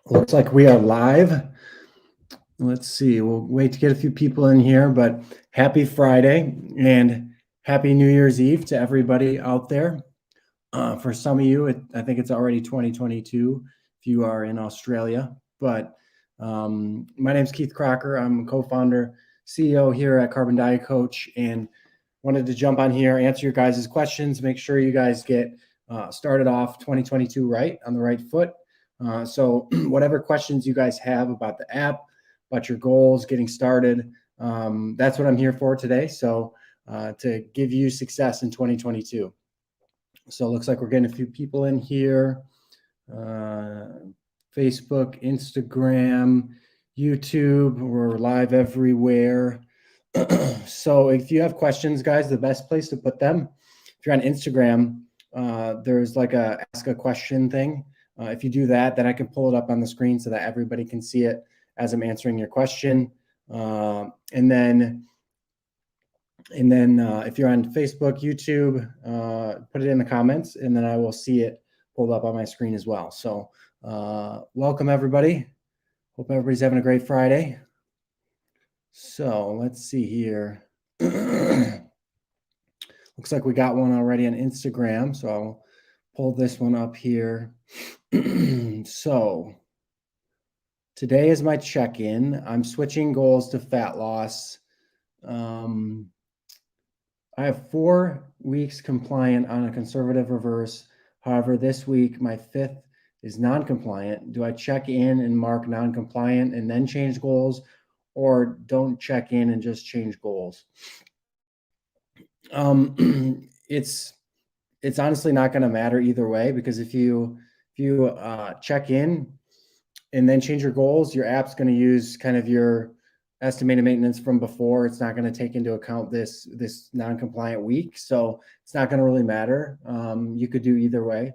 Looks like we are live. Let's see. We'll wait to get a few people in here, but happy Friday and happy New Year's Eve to everybody out there. For some of you, I think it's already 2022 if you are in Australia. But my name's Keith Kraker. I'm a co-founder, CEO here at Carbon Diet Coach, and wanted to jump on here, answer your guys' questions, make sure you guys get started off 2022 right, on the right foot. So whatever questions you guys have about the app, about your goals, getting started, that's what I'm here for today. So to give you success in 2022. So it looks like we're getting a few people in here. Facebook, Instagram, YouTube, we're live everywhere. So if you have questions, guys, the best place to put them, if you're on Instagram, there's like a ask a question thing. If you do that, then I can pull it up on the screen so that everybody can see it as I'm answering your question. And then if you're on Facebook, YouTube, put it in the comments, and then I will see it pulled up on my screen as well. So welcome, everybody. Hope everybody's having a great Friday. So let's see here. Looks like we got one already on Instagram, so I'll pull this one up here. So today is my check-in. I'm switching goals to fat loss. I have 4 weeks compliant on a conservative reverse. However, this week, my 5th is non-compliant. Do I check in and mark non-compliant and then change goals, or don't check in and just change goals? It's honestly not going to matter either way, because if you check in and then change your goals, your app's going to use kind of your estimated maintenance from before. It's not going to take into account this non-compliant week, so it's not going to really matter. You could do either way,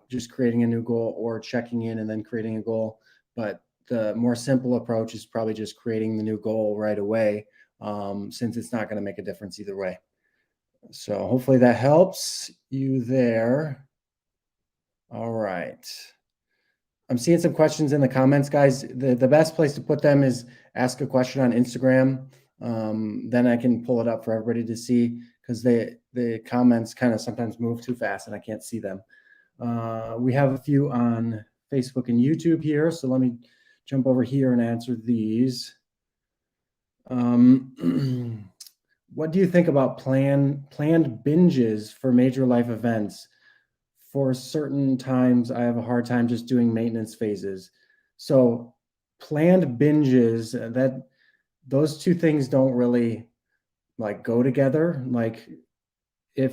just creating a new goal or checking in and then creating a goal. But the more simple approach is probably just creating the new goal right away, since it's not going to make a difference either way. So hopefully that helps you there. All right. I'm seeing some questions in the comments, guys. The best place to put them is ask a question on Instagram. Then I can pull it up for everybody to see, because the comments kind of sometimes move too fast and I can't see them. We have a few on Facebook and YouTube here, so let me jump over here and answer these. What do you think about planned binges for major life events? For certain times, I have a hard time just doing maintenance phases. So planned binges, those two things don't really like go together. Like a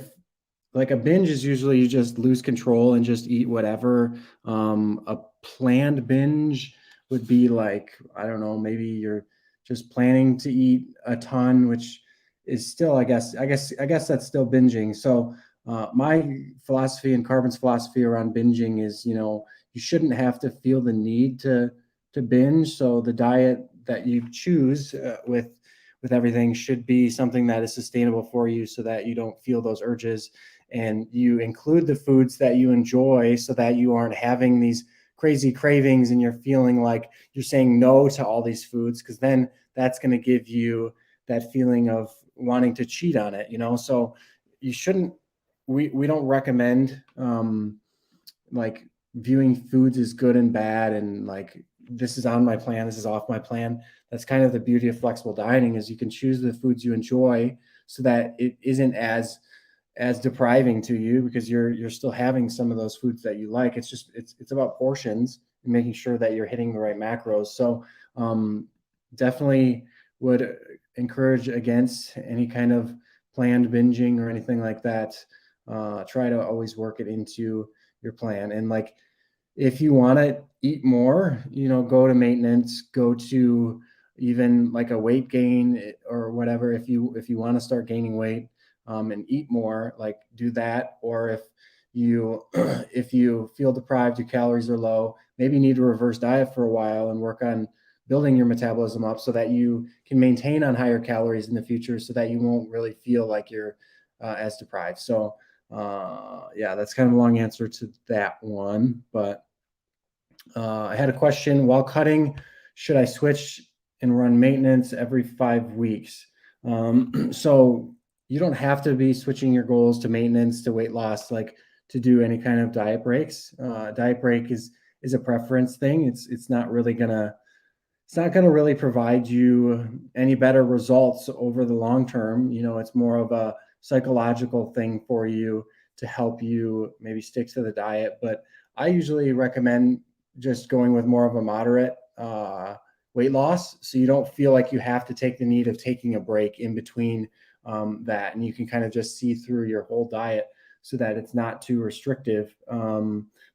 binge is usually you just lose control and just eat whatever. A planned binge would be like, I don't know, maybe you're just planning to eat a ton, which is still, I guess that's still binging. So my philosophy and Carbon's philosophy around binging is, you shouldn't have to feel the need to binge. So the diet that you choose with everything should be something that is sustainable for you, so that you don't feel those urges, and you include the foods that you enjoy, so that you aren't having these crazy cravings and you're feeling like you're saying no to all these foods, because then that's going to give you that feeling of wanting to cheat on it, so you shouldn't. We don't recommend like viewing foods as good and bad, and like, this is on my plan, this is off my plan. That's kind of the beauty of flexible dieting, is you can choose the foods you enjoy, so that it isn't as depriving to you, because you're still having some of those foods that you like. It's just it's about portions and making sure that you're hitting the right macros. So definitely would encourage against any kind of planned binging or anything like that. Try to always work it into your plan. And like, if you want to eat more, go to maintenance, go to even like a weight gain or whatever. If you want to start gaining weight and eat more, like, do that. Or if you if you feel deprived, your calories are low, maybe you need to reverse diet for a while and work on building your metabolism up, so that you can maintain on higher calories in the future, so that you won't really feel like you're as deprived. So yeah, that's kind of a long answer to that one, but I had a question: while cutting, should I switch and run maintenance every 5 weeks? So you don't have to be switching your goals to maintenance to weight loss, like to do any kind of diet breaks. Diet break is a preference thing. It's not really gonna it's not going to really provide you any better results over the long term. It's more of a psychological thing for you to help you maybe stick to the diet. But I usually recommend just going with more of a moderate weight loss, so you don't feel like you have to take the need of taking a break in between that, and you can kind of just see through your whole diet so that it's not too restrictive.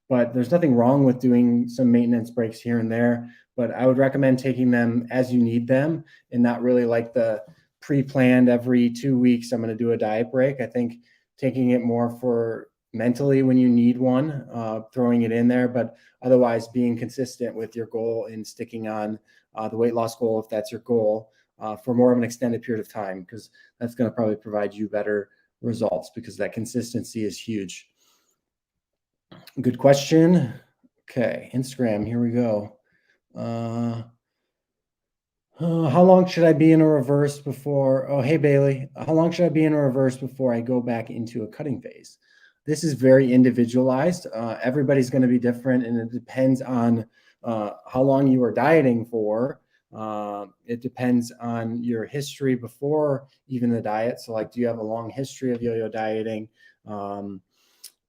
But there's nothing wrong with doing some maintenance breaks here and there, but I would recommend taking them as you need them and not really like the pre-planned every 2 weeks I'm going to do a diet break. I think taking it more for mentally when you need one, throwing it in there, but otherwise being consistent with your goal and sticking on the weight loss goal, if that's your goal, for more of an extended period of time, because that's going to probably provide you better results, because that consistency is huge. Good question. Okay, Instagram, here we go. How long should I be in a reverse before? Oh, hey, Bailey. How long should I be in a reverse before I go back into a cutting phase? This is very individualized. Everybody's going to be different, and it depends on how long you are dieting for. It depends on your history before even the diet. So, like, do you have a long history of yo-yo dieting?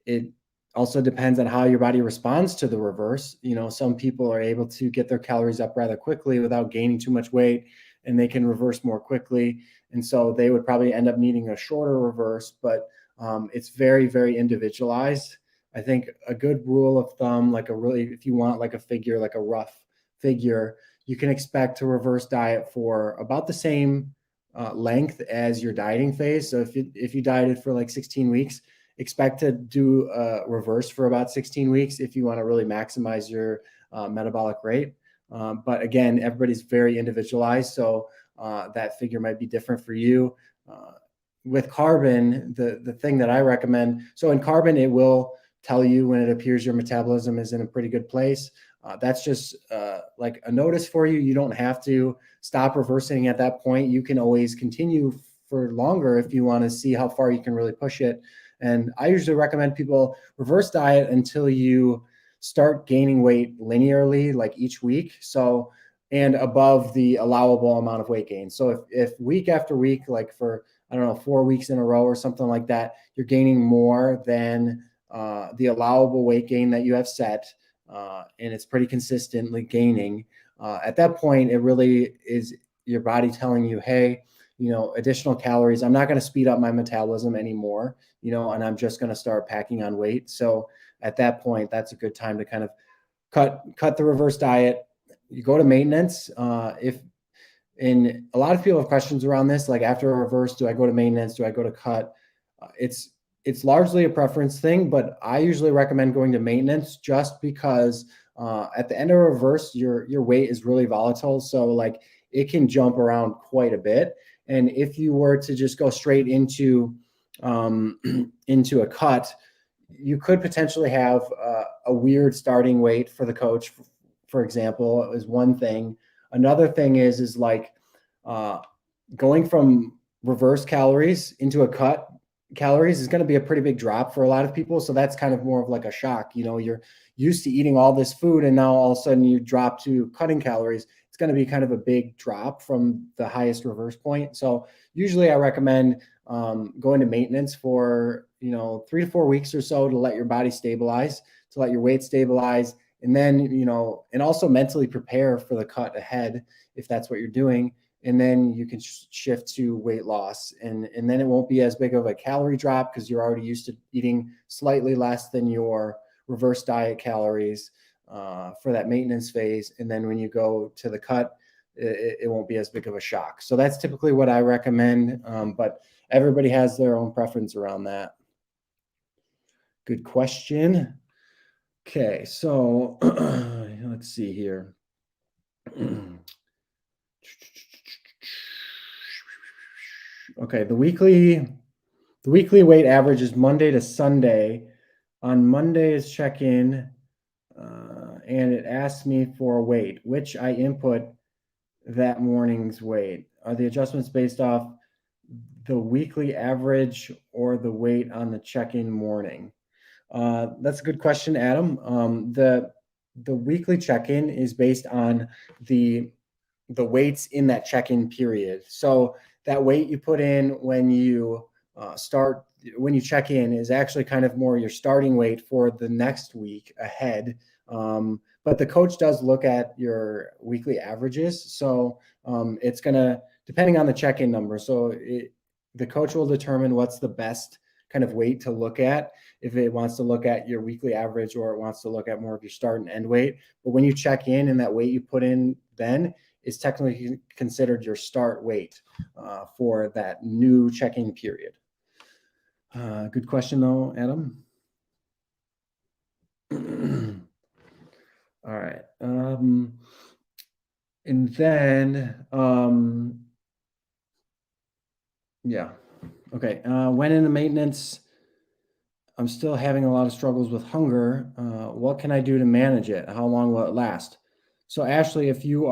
It also depends on how your body responds to the reverse. Some people are able to get their calories up rather quickly without gaining too much weight, and they can reverse more quickly. And so they would probably end up needing a shorter reverse, but it's very, very individualized. I think a good rule of thumb, if you want like a figure, like a rough figure, you can expect to reverse diet for about the same length as your dieting phase. So if you dieted for like 16 weeks, expect to do a reverse for about 16 weeks if you want to really maximize your metabolic rate. But again, everybody's very individualized, so that figure might be different for you. With carbon, the thing that I recommend, so in carbon, it will tell you when it appears your metabolism is in a pretty good place. That's just like a notice for you. You don't have to stop reversing at that point. You can always continue for longer if you want to see how far you can really push it. And I usually recommend people reverse diet until you start gaining weight linearly, like each week. So, and above the allowable amount of weight gain. So if week after week, like for, I don't know, 4 weeks in a row or something like that, you're gaining more than the allowable weight gain that you have set, and it's pretty consistently gaining, at that point, it really is your body telling you, hey, additional calories. I'm not going to speed up my metabolism anymore, and I'm just going to start packing on weight. So at that point, that's a good time to kind of cut the reverse diet. You go to maintenance. And a lot of people have questions around this, like after a reverse, do I go to maintenance? Do I go to cut? It's largely a preference thing, but I usually recommend going to maintenance just because at the end of a reverse, your weight is really volatile. So like it can jump around quite a bit. And if you were to just go straight into into a cut, you could potentially have a weird starting weight for the coach, for example, is one thing. Another thing is like going from reverse calories into a cut calories is going to be a pretty big drop for a lot of people. So that's kind of more of like a shock. You're used to eating all this food, and now all of a sudden you drop to cutting calories. It's going to be kind of a big drop from the highest reverse point. So usually I recommend going to maintenance for 3 to 4 weeks or so to let your body stabilize, to let your weight stabilize, and then and also mentally prepare for the cut ahead if that's what you're doing. And then you can shift to weight loss, and then it won't be as big of a calorie drop because you're already used to eating slightly less than your reverse diet calories for that maintenance phase. And then when you go to the cut, it won't be as big of a shock. So that's typically what I recommend, but everybody has their own preference around that. Good question. Okay, so let's see here. Okay, the weekly weight average is Monday to Sunday. On Mondays, check in and it asks me for a weight, which I input that morning's weight. Are the adjustments based off the weekly average or the weight on the check-in morning? That's a good question, Adam. The weekly check-in is based on the weights in that check-in period. So that weight you put in when you when you check in is actually kind of more your starting weight for the next week ahead. But the coach does look at your weekly averages. So it's going to, depending on the check-in number. So the coach will determine what's the best kind of weight to look at, if it wants to look at your weekly average or it wants to look at more of your start and end weight. But when you check in and that weight you put in then is technically considered your start weight for that new check-in period. Good question though, Adam. All right. And then, yeah. Okay. When in the maintenance, I'm still having a lot of struggles with hunger. What can I do to manage it? How long will it last? So Ashley, if you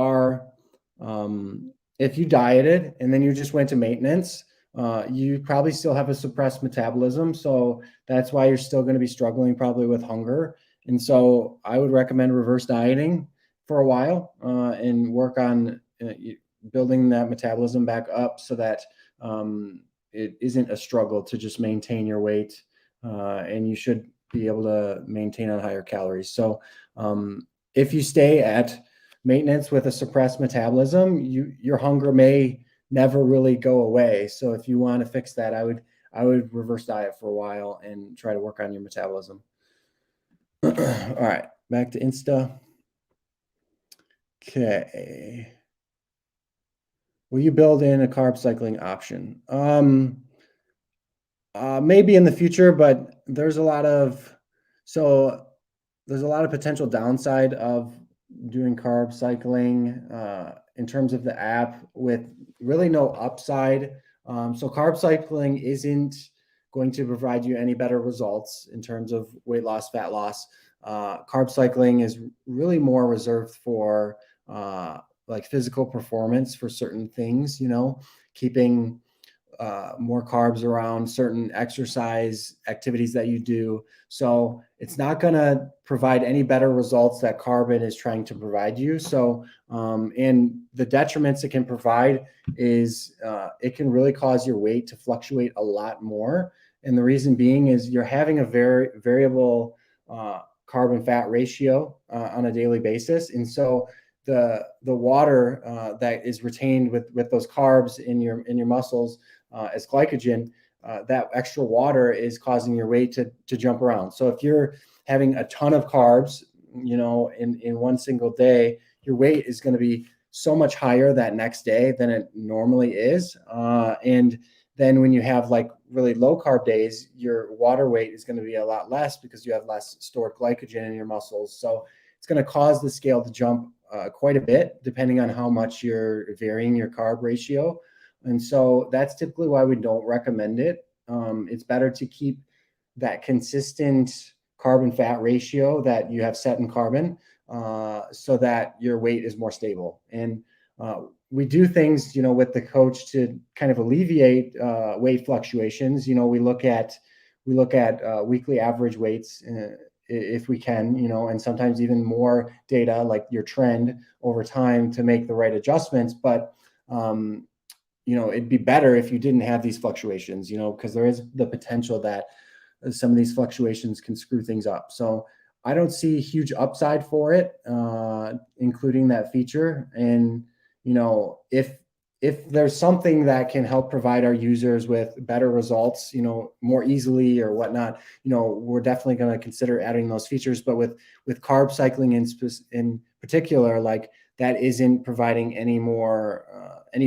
dieted and then you just went to maintenance, you probably still have a suppressed metabolism. So that's why you're still going to be struggling probably with hunger. And so I would recommend reverse dieting for a while and work on building that metabolism back up so that it isn't a struggle to just maintain your weight. And you should be able to maintain on higher calories. So if you stay at maintenance with a suppressed metabolism, your hunger may never really go away. So if you want to fix that, I would reverse diet for a while and try to work on your metabolism. All right, back to Insta. Okay. Will you build in a carb cycling option? Maybe in the future, but there's a lot of potential downside of doing carb cycling in terms of the app with really no upside. So carb cycling isn't going to provide you any better results in terms of weight loss, fat loss. Carb cycling is really more reserved for like physical performance for certain things, keeping more carbs around certain exercise activities that you do. So it's not going to provide any better results that carbon is trying to provide you. So, and the detriments it can provide is it can really cause your weight to fluctuate a lot more. And the reason being is you're having a very variable carbon fat ratio on a daily basis. And so the water that is retained with those carbs in your muscles as glycogen, that extra water is causing your weight to jump around. So if you're having a ton of carbs, in one single day, your weight is going to be so much higher that next day than it normally is. And then when you have like really low carb days, your water weight is going to be a lot less because you have less stored glycogen in your muscles. So it's going to cause the scale to jump quite a bit depending on how much you're varying your carb ratio. And so that's typically why we don't recommend it. It's better to keep that consistent carbon fat ratio that you have set in carbon so that your weight is more stable. And we do things, with the coach to kind of alleviate weight fluctuations. We look at weekly average weights if we can, and sometimes even more data like your trend over time to make the right adjustments. But it'd be better if you didn't have these fluctuations, because there is the potential that some of these fluctuations can screw things up. So I don't see huge upside for it, including that feature. And, if there's something that can help provide our users with better results, more easily or whatnot, we're definitely going to consider adding those features. But with carb cycling in particular, like that isn't providing any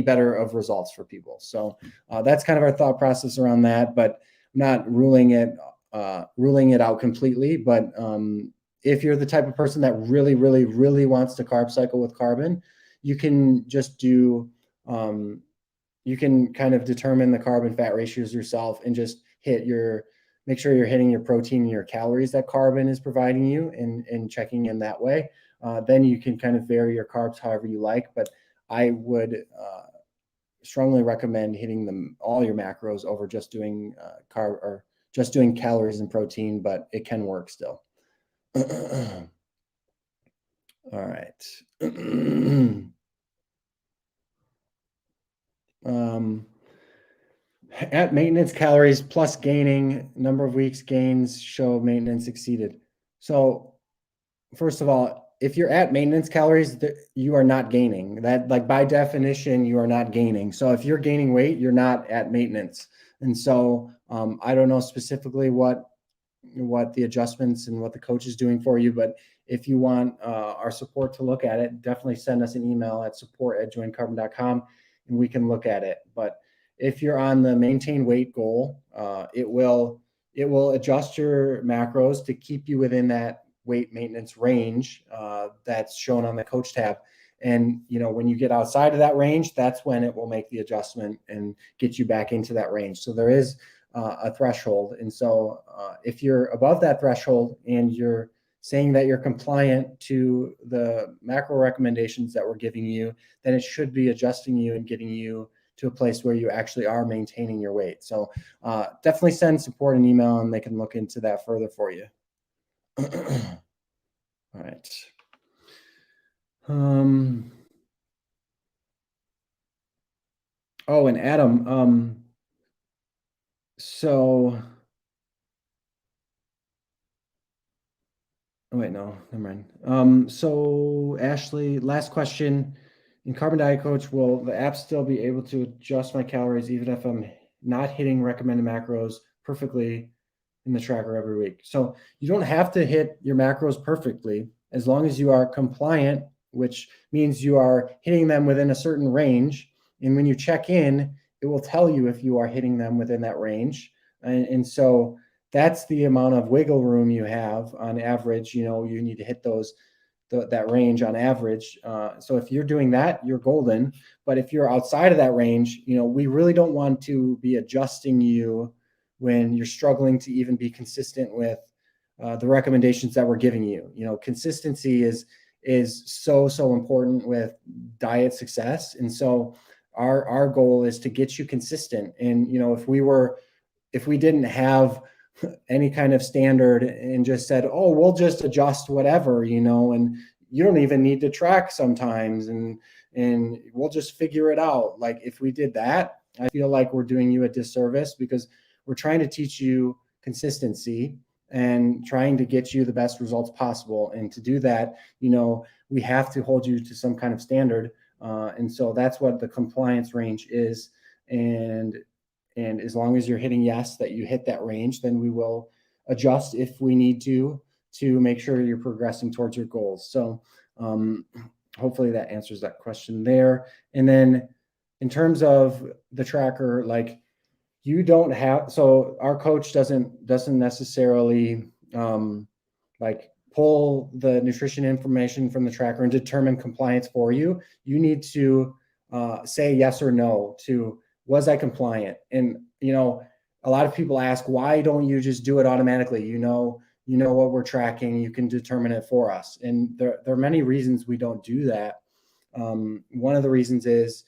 better of results for people. So that's kind of our thought process around that, but not ruling it out completely. But if you're the type of person that really, really, really wants to carb cycle with carbon, you can just do, you can kind of determine the carbon fat ratios yourself and just hit your make sure you're hitting your protein and your calories that Carbon is providing you, and checking in that way. Then you can kind of vary your carbs however you like, but I would strongly recommend hitting all your macros over just doing carb, or just doing calories and protein, but it can work still. All right. At maintenance calories plus gaining, number of weeks gains show maintenance exceeded. So first of all, if you're at maintenance calories, you are not gaining. That, like, by definition, you are not gaining. So if you're gaining weight, you're not at maintenance. And so I don't know specifically what the adjustments and what the coach is doing for you, but if you want our support to look at it, definitely send us an email at support@joincarbon.com and we can look at it. But if you're on the maintain weight goal, it will adjust your macros to keep you within that weight maintenance range that's shown on the coach tab. And when you get outside of that range, that's when it will make the adjustment and get you back into that range. So there is a threshold. And so if you're above that threshold and you're saying that you're compliant to the macro recommendations that we're giving you, then it should be adjusting you and getting you to a place where you actually are maintaining your weight. So definitely send support an email and they can look into that further for you. All right. Oh, and Adam, so, oh wait, no, never mind. So Ashley, last question. In Carbon Diet Coach, will the app still be able to adjust my calories even if I'm not hitting recommended macros perfectly in the tracker every week? So you don't have to hit your macros perfectly as long as you are compliant, which means you are hitting them within a certain range. And when you check in, it will tell you if you are hitting them within that range. And so that's the amount of wiggle room you have on average. You need to hit that range on average. So if you're doing that, you're golden. But if you're outside of that range, we really don't want to be adjusting you when you're struggling to even be consistent with the recommendations that we're giving you. Consistency is so important with diet success. And so our goal is to get you consistent. And if we didn't have any kind of standard and just said, oh, we'll just adjust whatever, and you don't even need to track sometimes, and we'll just figure it out. Like, if we did that, I feel like we're doing you a disservice, because we're trying to teach you consistency and trying to get you the best results possible. And to do that, we have to hold you to some kind of standard. And so that's what the compliance range is. And as long as you're hitting yes, that you hit that range, then we will adjust if we need to make sure you're progressing towards your goals. So hopefully that answers that question there. And then in terms of the tracker, like, you don't have, so our coach doesn't necessarily like pull the nutrition information from the tracker and determine compliance for you. You need to say yes or no to, was I compliant? And a lot of people ask, why don't you just do it automatically? You know what we're tracking, you can determine it for us. And there are many reasons we don't do that. One of the reasons is,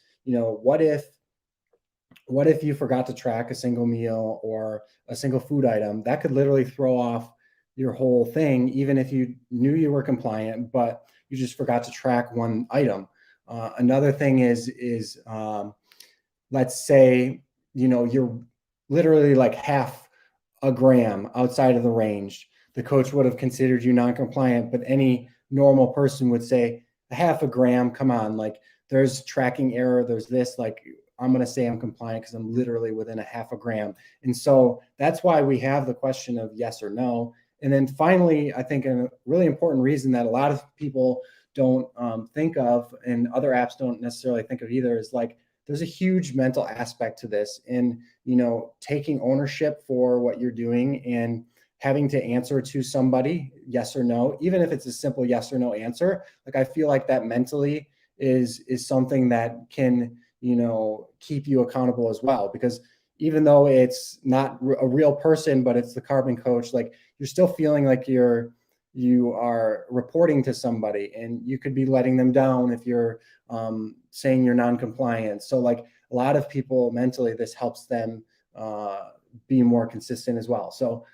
what if you forgot to track a single meal or a single food item? That could literally throw off your whole thing, even if you knew you were compliant, but you just forgot to track one item. Another thing is let's say, you're literally like half a gram outside of the range. The coach would have considered you non-compliant, but any normal person would say, a half a gram, come on, like, there's tracking error, there's this, like, I'm going to say I'm compliant because I'm literally within a half a gram. And so that's why we have the question of yes or no. And then finally, I think a really important reason that a lot of people don't think of, and other apps don't necessarily think of either, is like, there's a huge mental aspect to this. And, taking ownership for what you're doing and having to answer to somebody, yes or no, even if it's a simple yes or no answer, like, I feel like that mentally is something that can, keep you accountable as well. Because even though it's not a real person, but it's the carbon coach, like you're still feeling like you are reporting to somebody, and you could be letting them down if you're saying you're non-compliant. So like a lot of people mentally, this helps them be more consistent as well. So,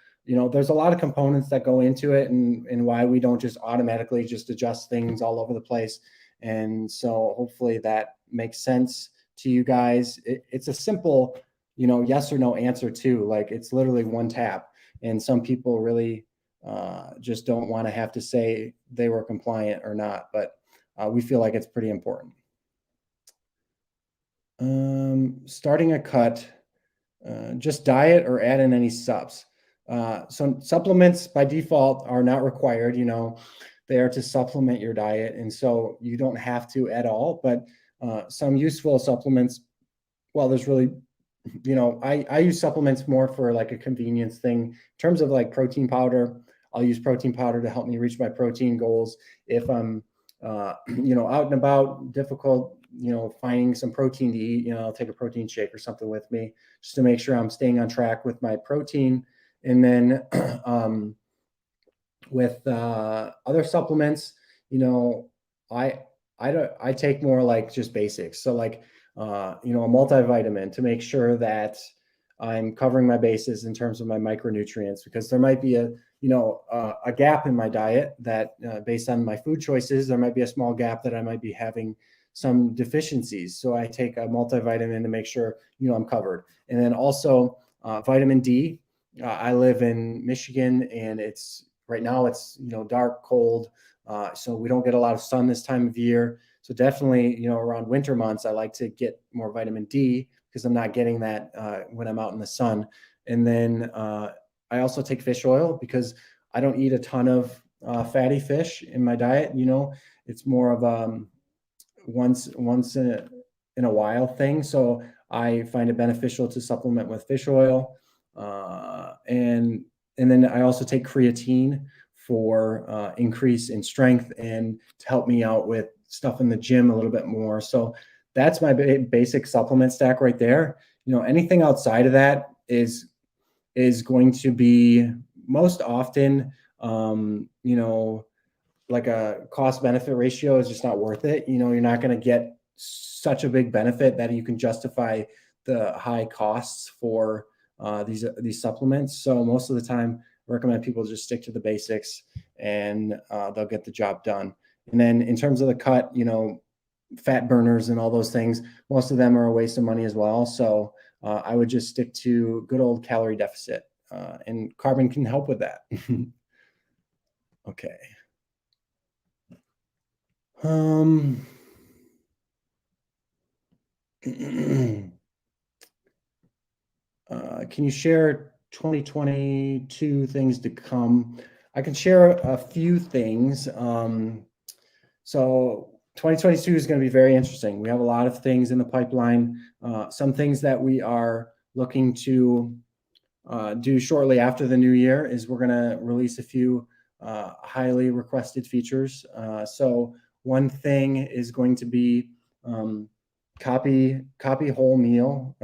there's a lot of components that go into it, and why we don't just automatically just adjust things all over the place. And so hopefully that makes sense to you guys. It's a simple, yes or no answer too. Like it's literally one tap. And some people really just don't want to have to say they were compliant or not, but we feel like it's pretty important. Starting a cut, just diet or add in any subs. So supplements by default are not required, they are to supplement your diet. And so you don't have to at all, but some useful supplements, well, there's really, I use supplements more for like a convenience thing. In terms of like protein powder, I'll use protein powder to help me reach my protein goals. If I'm, out and about, difficult, finding some protein to eat, I'll take a protein shake or something with me just to make sure I'm staying on track with my protein. And then with other supplements, I I take more like just basics. So like a multivitamin to make sure that I'm covering my bases in terms of my micronutrients, because there might be a gap in my diet that based on my food choices, there might be a small gap that I might be having some deficiencies. So I take a multivitamin to make sure I'm covered. And then also vitamin D. I live in Michigan, and right now it's dark, cold, so we don't get a lot of sun this time of year. So definitely, around winter months, I like to get more vitamin D because I'm not getting that when I'm out in the sun. And then I also take fish oil because I don't eat a ton of fatty fish in my diet. It's more of once in a while thing. So I find it beneficial to supplement with fish oil, and then I also take creatine for increase in strength and to help me out with stuff in the gym a little bit more. So that's my basic supplement stack right there. Anything outside of that is going to be most often, like a cost benefit ratio is just not worth it. You're not going to get such a big benefit that you can justify the high costs for these supplements. So most of the time, I recommend people just stick to the basics, and they'll get the job done. And then in terms of the cut, fat burners and all those things, most of them are a waste of money as well. So I would just stick to good old calorie deficit, and carbon can help with that. Okay. Can you share 2022 things to come? I can share a few things. So 2022 is going to be very interesting. We have a lot of things in the pipeline. Some things that we are looking to do shortly after the new year is we're going to release a few highly requested features. So one thing is going to be copy whole meal.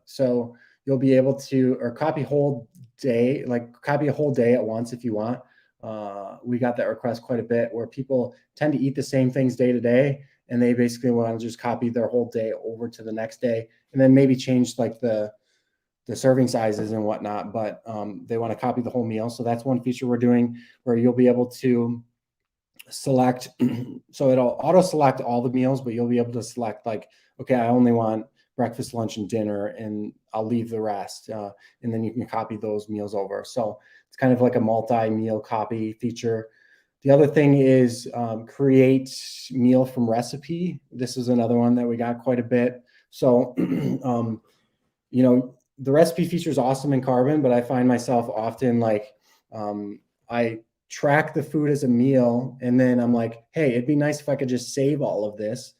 So you'll be able to, or copy whole day, like copy a whole day at once if you want. We got that request quite a bit, where people tend to eat the same things day to day, and they basically want to just copy their whole day over to the next day, and then maybe change like the serving sizes and whatnot, but they want to copy the whole meal. So that's one feature we're doing, where you'll be able to select. So it'll auto select all the meals, but you'll be able to select like, okay, I only want breakfast, lunch, and dinner, and I'll leave the rest. And then you can copy those meals over. So it's kind of like a multi-meal copy feature. The other thing is create meal from recipe. This is another one that we got quite a bit. So, the recipe feature is awesome in Carbon, but I find myself often like I track the food as a meal, and then I'm like, hey, it'd be nice if I could just save all of this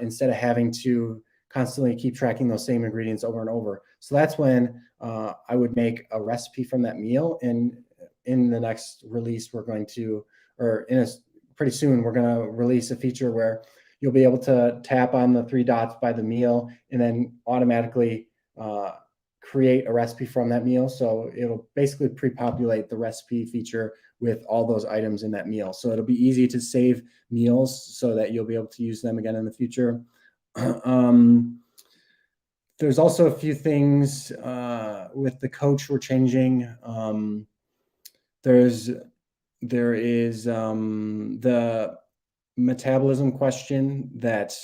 instead of having to constantly keep tracking those same ingredients over and over. So that's when I would make a recipe from that meal. And in the next release, we're going to, or pretty soon, we're going to release a feature where you'll be able to tap on the 3 dots by the meal and then automatically create a recipe from that meal. So it'll basically pre-populate the recipe feature with all those items in that meal. So it'll be easy to save meals so that you'll be able to use them again in the future. There's also a few things with the coach we're changing. There is the metabolism question that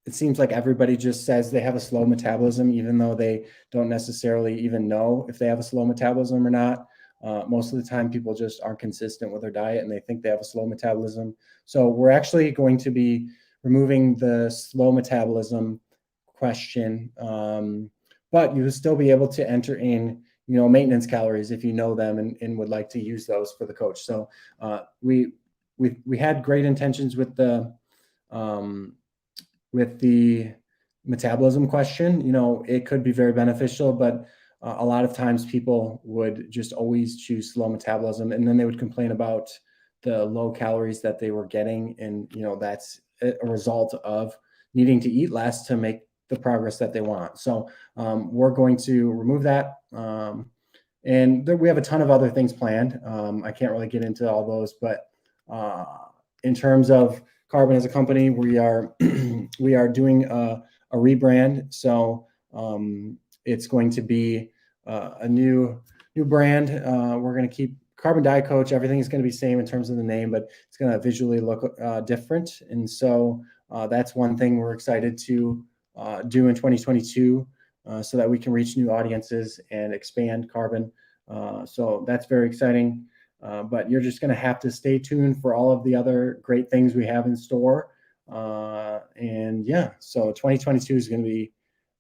it seems like everybody just says they have a slow metabolism, even though they don't necessarily even know if they have a slow metabolism or not. Most of the time, people just aren't consistent with their diet and they think they have a slow metabolism. So we're actually going to be removing the slow metabolism question, but you will still be able to enter in, maintenance calories if you know them and would like to use those for the coach. So we had great intentions with the metabolism question. It could be very beneficial, but a lot of times people would just always choose slow metabolism, and then they would complain about the low calories that they were getting. And, that's a result of needing to eat less to make the progress that they want. So we're going to remove that. And we have a ton of other things planned. I can't really get into all those, but in terms of Carbon as a company, we are doing a rebrand. So it's going to be a new brand. We're going to keep Carbon Diet Coach. Everything is going to be same in terms of the name, but it's going to visually look different. And so that's one thing we're excited to do in 2022 so that we can reach new audiences and expand Carbon. So that's very exciting. But you're just going to have to stay tuned for all of the other great things we have in store. And yeah, so 2022 is going to be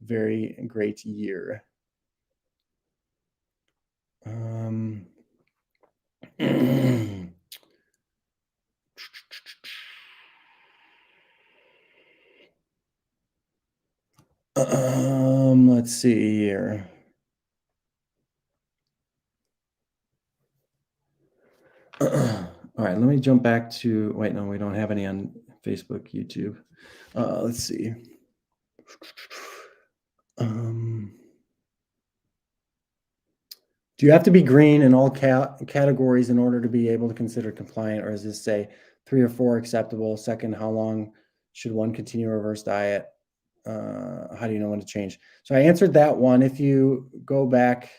a very great year. Let's see here. All right, let me jump back to, wait, no, we don't have any on Facebook, YouTube. Let's see. Do you have to be green in all categories in order to be able to consider compliant, or is this say 3 or 4 acceptable? Second, how long should one continue a reverse diet? How do you know when to change? So I answered that one. If you go back,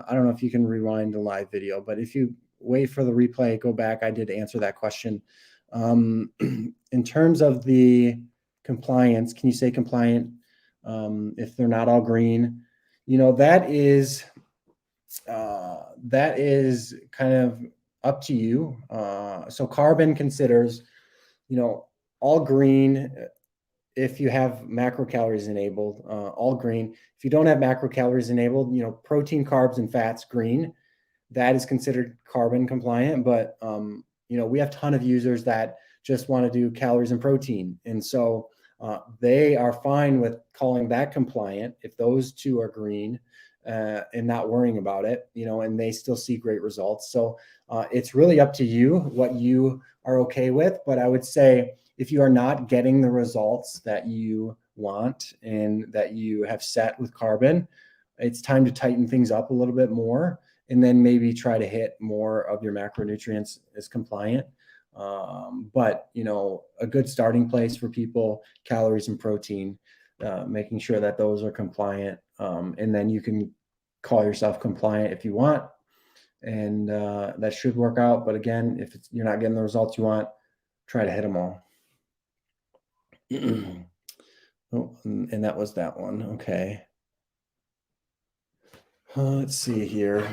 I don't know if you can rewind the live video, but if you wait for the replay, go back, I did answer that question. In terms of the compliance, can you say compliant if they're not all green? That is kind of up to you. So Carbon considers, all green if you have macro calories enabled, all green. If you don't have macro calories enabled, protein, carbs, and fats, green, that is considered Carbon compliant. But, we have a ton of users that just want to do calories and protein. And so they are fine with calling that compliant if those two are green. And not worrying about it, and they still see great results. So it's really up to you what you are okay with. But I would say if you are not getting the results that you want and that you have set with Carbon, it's time to tighten things up a little bit more, and then maybe try to hit more of your macronutrients as compliant. But a good starting place for people, calories and protein, making sure that those are compliant. And then you can call yourself compliant if you want, and that should work out. But again, if you're not getting the results you want, try to hit them all. Oh, and that was that one. Okay. Let's see here.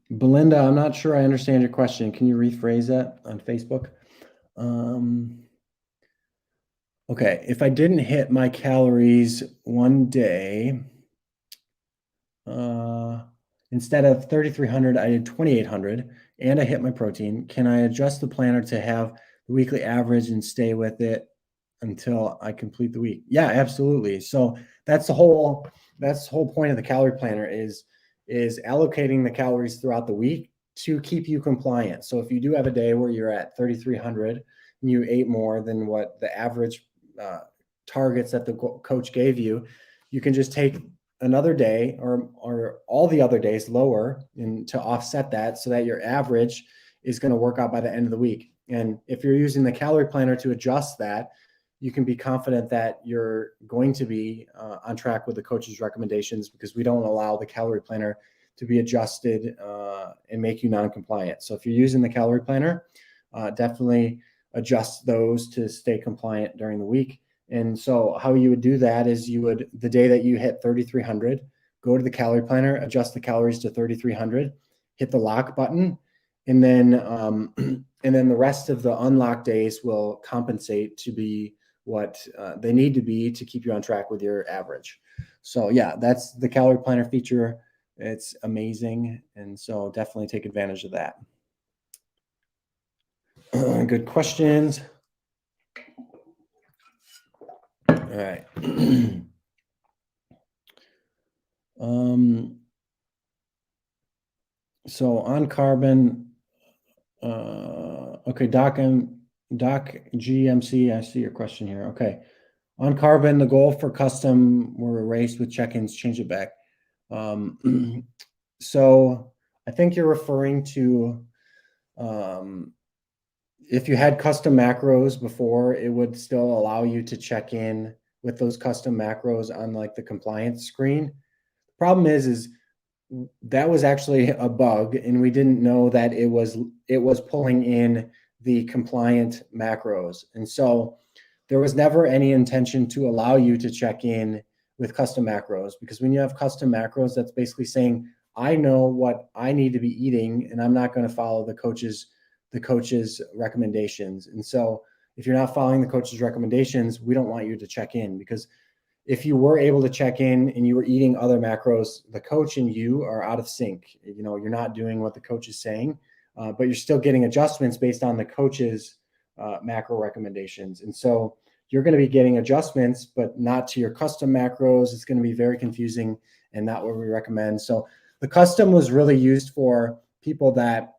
Belinda, I'm not sure I understand your question. Can you rephrase that on Facebook? Okay, if I didn't hit my calories one day, instead of 3,300, I did 2,800, and I hit my protein. Can I adjust the planner to have the weekly average and stay with it until I complete the week? Yeah, absolutely. So that's the whole point of the calorie planner is is allocating the calories throughout the week to keep you compliant. So if you do have a day where you're at 3,300 and you ate more than what the average targets that the coach gave you, you can just take another day or all the other days lower and to offset that so that your average is going to work out by the end of the week. And if you're using the calorie planner to adjust that, you can be confident that you're going to be on track with the coach's recommendations, because we don't allow the calorie planner to be adjusted and make you non-compliant. So if you're using the calorie planner, definitely adjust those to stay compliant during the week. And so how you would do that is you would, the day that you hit 3,300, go to the calorie planner, adjust the calories to 3,300, hit the lock button, and then the rest of the unlocked days will compensate to be what they need to be to keep you on track with your average. So yeah, that's the calorie planner feature. It's amazing. And so definitely take advantage of that. Good questions. All right. So on carbon, okay, Doc GMC, I see your question here. Okay. On carbon, the goal for custom were erased with check-ins, change it back. So I think you're referring to if you had custom macros before, it would still allow you to check in with those custom macros on like the compliance screen. The problem is that was actually a bug, and we didn't know that it was pulling in the compliant macros. And so there was never any intention to allow you to check in with custom macros, because when you have custom macros, that's basically saying, I know what I need to be eating, and I'm not going to follow the coach's recommendations. And so if you're not following the coach's recommendations, we don't want you to check in, because if you were able to check in and you were eating other macros, the coach and you are out of sync. You know, you're not doing what the coach is saying, but you're still getting adjustments based on the coach's macro recommendations. And so you're going to be getting adjustments, but not to your custom macros. It's going to be very confusing and not what we recommend. So the custom was really used for people that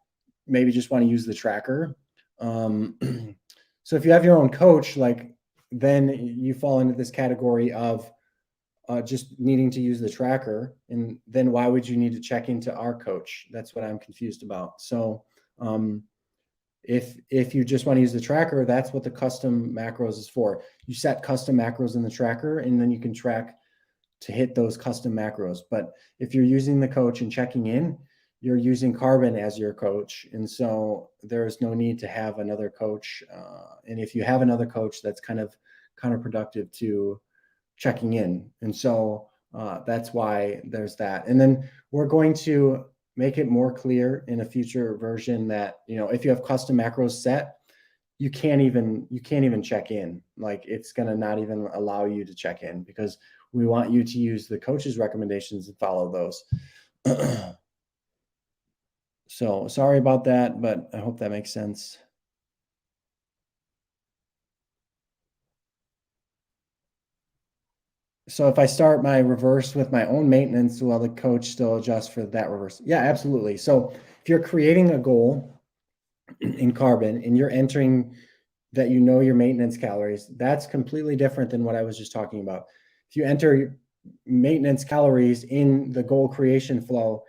maybe just want to use the tracker. So if you have your own coach, like, then you fall into this category of just needing to use the tracker. And then why would you need to check into our coach? That's what I'm confused about. So if you just want to use the tracker, that's what the custom macros is for. You set custom macros in the tracker, and then you can track to hit those custom macros. But if you're using the coach and checking in, you're using Carbon as your coach. And so there's no need to have another coach. And if you have another coach, that's kind of counterproductive to checking in. And so that's why there's that. And then we're going to make it more clear in a future version that, you know, if you have custom macros set, you can't even check in. Like, it's going to not even allow you to check in, because we want you to use the coach's recommendations and follow those. So sorry about that, but I hope that makes sense. So if I start my reverse with my own maintenance, will the coach still adjust for that reverse? Yeah, absolutely. So if you're creating a goal in Carbon and you're entering that, you know, your maintenance calories, that's completely different than what I was just talking about. If you enter maintenance calories in the goal creation flow,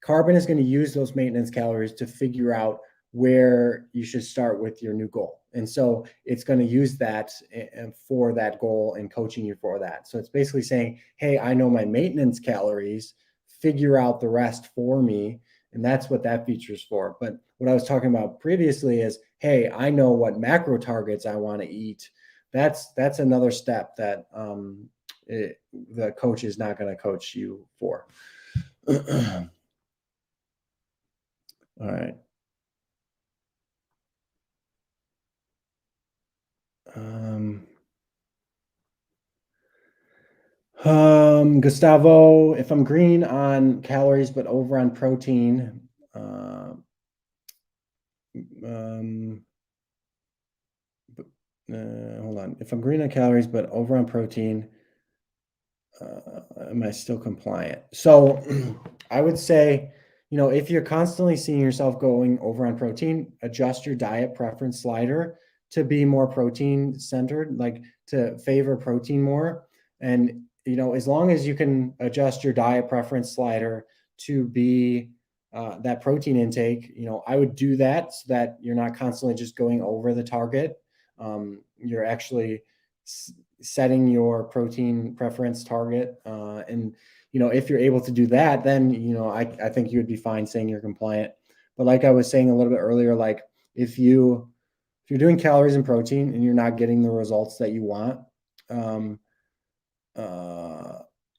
Carbon is going to use those maintenance calories to figure out where you should start with your new goal. And so it's going to use that for that goal and coaching you for that. So it's basically saying, hey, I know my maintenance calories, figure out the rest for me. And that's what that feature is for. But what I was talking about previously is, hey, I know what macro targets I want to eat. That's another step that the coach is not going to coach you for. All right. Gustavo, if I'm green on calories but over on protein, hold on. If I'm green on calories but over on protein, am I still compliant? So I would say, if you're constantly seeing yourself going over on protein, adjust your diet preference slider to be more protein centered, like to favor protein more. And, as long as you can adjust your diet preference slider to be that protein intake, I would do that so that you're not constantly just going over the target. You're actually setting your protein preference target. And if you're able to do that, then, I think you would be fine saying you're compliant. But like I was saying a little bit earlier, like if you're doing calories and protein and you're not getting the results that you want,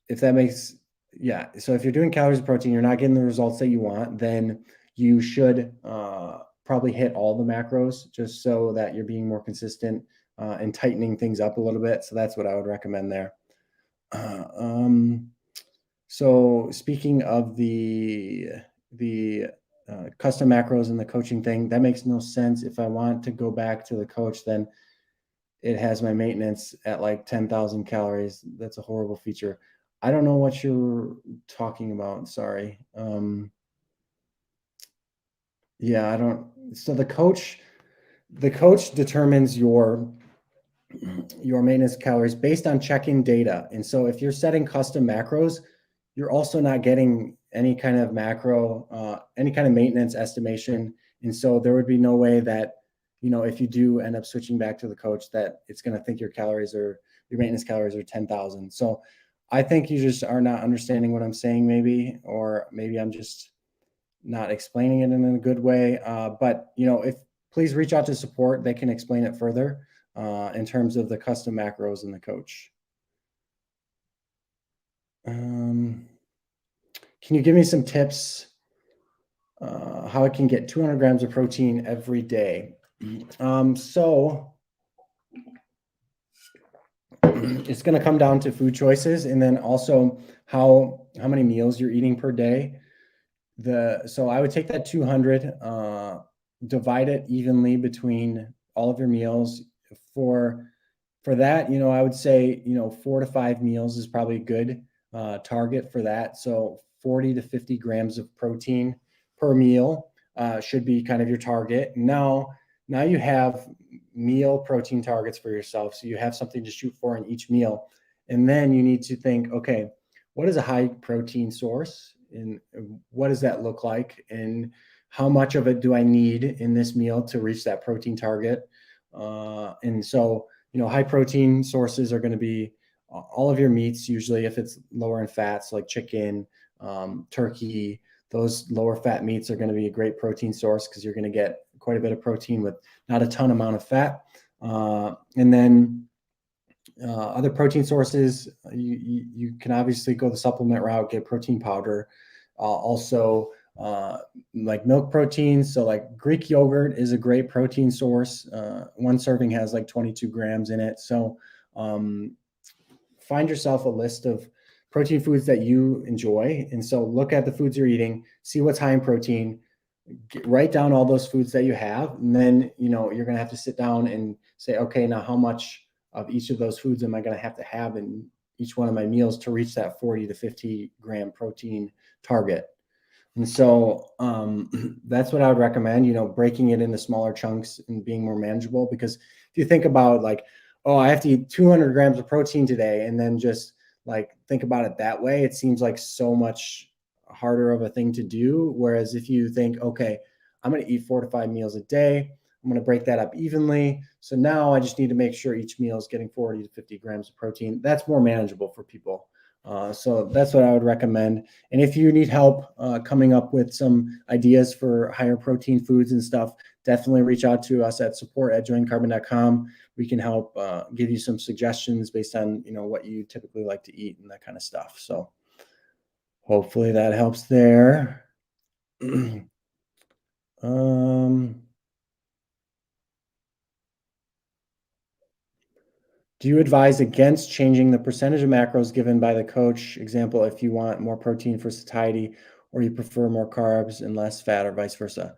if that makes, yeah. So if you're doing calories and protein, you're not getting the results that you want, then you should probably hit all the macros just so that you're being more consistent and tightening things up a little bit. So that's what I would recommend there. So speaking of the custom macros and the coaching thing, that makes no sense. If I want to go back to the coach, then it has my maintenance at like 10,000 calories. That's a horrible feature. I don't know what you're talking about. Sorry. Yeah, I don't. So the coach determines your maintenance calories based on check-in data. And so if you're setting custom macros, you're also not getting any kind of any kind of maintenance estimation. And so there would be no way that, if you do end up switching back to the coach, that it's going to think your maintenance calories are 10,000. So I think you just are not understanding what I'm saying, maybe, or maybe I'm just not explaining it in a good way. But, please reach out to support. They can explain it further in terms of the custom macros and the coach. Can you give me some tips how I can get 200 grams of protein every day? So it's going to come down to food choices, and then also how many meals you're eating per day. So I would take that 200, divide it evenly between all of your meals. For that, I would say, 4 to 5 meals is probably a good target for that. So 40 to 50 grams of protein per meal should be kind of your target. Now you have meal protein targets for yourself. So you have something to shoot for in each meal. And then you need to think, okay, what is a high protein source? And what does that look like? And how much of it do I need in this meal to reach that protein target? And so, high protein sources are going to be all of your meats, usually if it's lower in fats like chicken, turkey. Those lower fat meats are going to be a great protein source because you're going to get quite a bit of protein with not a ton amount of fat. And then other protein sources, you can obviously go the supplement route, get protein powder. Also, like milk proteins. So like Greek yogurt is a great protein source. One serving has like 22 grams in it. So find yourself a list of protein foods that you enjoy. And so look at the foods you're eating, see what's high in protein, write down all those foods that you have. And then, you're going to have to sit down and say, okay, now how much of each of those foods am I going to have in each one of my meals to reach that 40 to 50 gram protein target? And so that's what I would recommend, breaking it into smaller chunks and being more manageable. Because if you think about like, oh, I have to eat 200 grams of protein today, and then just like think about it that way, it seems like so much harder of a thing to do. Whereas if you think, okay, I'm going to eat 4 to 5 meals a day, I'm going to break that up evenly. So now I just need to make sure each meal is getting 40 to 50 grams of protein. That's more manageable for people. So that's what I would recommend. And if you need help coming up with some ideas for higher protein foods and stuff, definitely reach out to us at support@joincarbon.com. We can help give you some suggestions based on, what you typically like to eat and that kind of stuff. So hopefully that helps there. Do you advise against changing the percentage of macros given by the coach? Example, if you want more protein for satiety, or you prefer more carbs and less fat, or vice versa.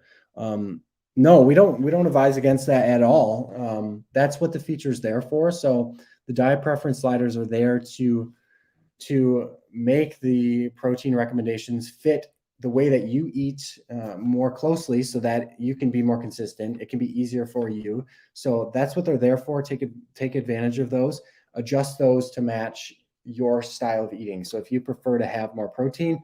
No, we don't advise against that at all. That's what the feature is there for. So the diet preference sliders are there to make the protein recommendations fit the way that you eat more closely so that you can be more consistent. It can be easier for you. So that's what they're there for. Take advantage of those, adjust those to match your style of eating. So if you prefer to have more protein,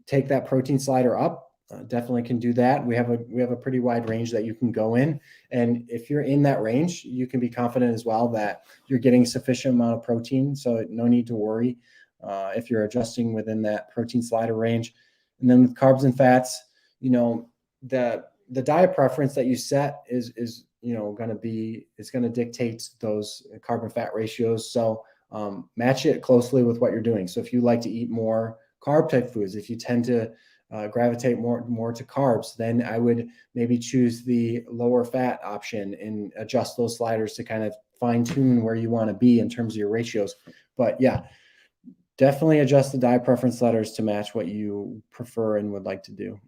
take that protein slider up. Definitely can do that. We have a pretty wide range that you can go in, and if you're in that range, you can be confident as well that you're getting sufficient amount of protein. So no need to worry if you're adjusting within that protein slider range. And then with carbs and fats, the diet preference that you set is going to dictate those carb and fat ratios. So match it closely with what you're doing. So if you like to eat more carb type foods, if you tend to gravitate more to carbs, then I would maybe choose the lower fat option and adjust those sliders to kind of fine tune where you want to be in terms of your ratios. But yeah, definitely adjust the diet preference sliders to match what you prefer and would like to do.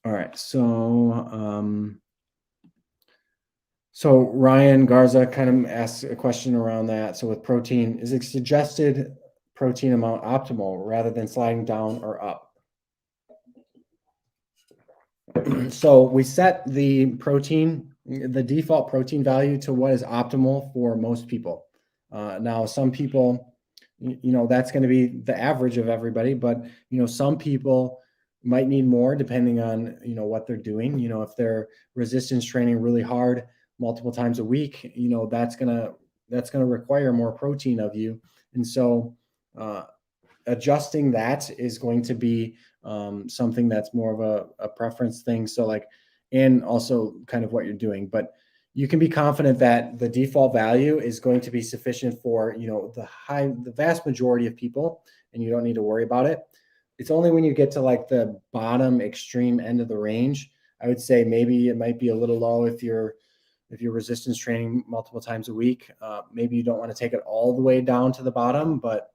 All right, so Ryan Garza kind of asks a question around that. So with protein, is it suggested protein amount optimal rather than sliding down or up? So we set the default protein value to what is optimal for most people. Now, some people, that's going to be the average of everybody, but, some people might need more depending on, what they're doing. If they're resistance training really hard multiple times a week, that's going to require more protein of you. And so adjusting that is going to be something that's more of a preference thing. So and also kind of what you're doing, but you can be confident that the default value is going to be sufficient for, the vast majority of people, and you don't need to worry about it. It's only when you get to the bottom extreme end of the range, I would say maybe it might be a little low if you're resistance training multiple times a week. Maybe you don't want to take it all the way down to the bottom, but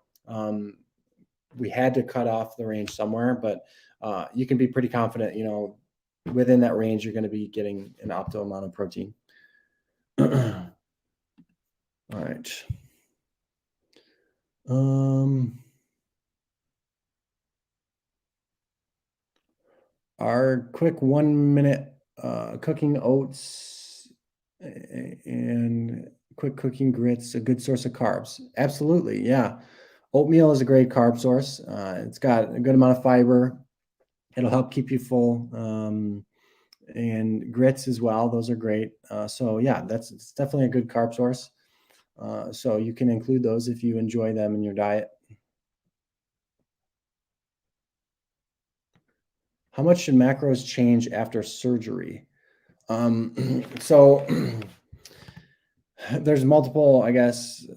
we had to cut off the range somewhere. But you can be pretty confident, within that range, you're going to be getting an optimal amount of protein. All right. Our quick 1 minute cooking oats and quick cooking grits a good source of carbs? Absolutely, yeah. Oatmeal is a great carb source. It's got a good amount of fiber. It'll help keep you full. And grits as well. Those are great. So yeah, it's definitely a good carb source. So you can include those if you enjoy them in your diet. How much should macros change after surgery? So there's multiple, I guess,